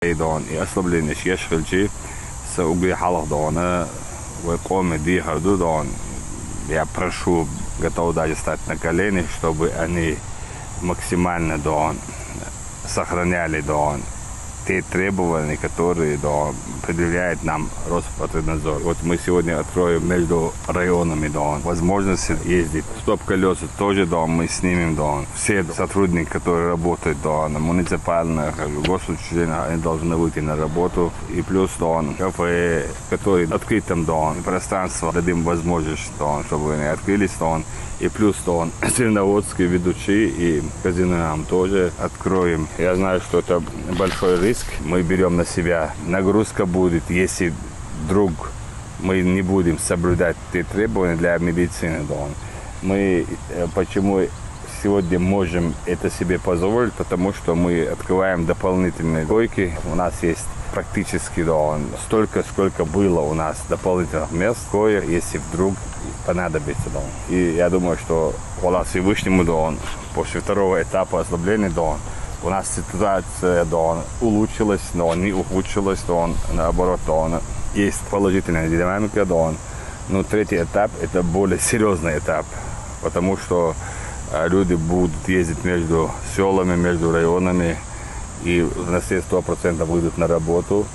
и ослабление шешхельчи с угрехалах дона, векоме дихарду дон. Я прошу, готов даже стать на колени, чтобы они максимально дон сохраняли дон те требования, которые предъявляет нам Роспотребнадзор. Вот мы сегодня откроем между районами возможность ездить. Стоп-колеса тоже мы снимем. Все сотрудники, которые работают на муниципальных, госучреждениях, они должны выйти на работу. И плюс кафе, которые открытым пространство, дадим возможность, чтобы они открылись. И плюс сырноводские ведущие и казино нам тоже откроем. Я знаю, что это большой риск. Мы берем на себя. Нагрузка будет, если вдруг мы не будем соблюдать те требования для медицины. Мы почему сегодня можем это себе позволить? Потому что мы открываем дополнительные койки. У нас есть практически столько, сколько было у нас дополнительных мест, если вдруг понадобится. И я думаю, что хвала Всевышнему, после второго этапа ослабления у нас ситуация улучшилась, но не ухудшилась, наоборот, есть положительная динамика. Но третий этап – это более серьезный этап, потому что люди будут ездить между селами, между районами, и на все 100% выйдут на работу.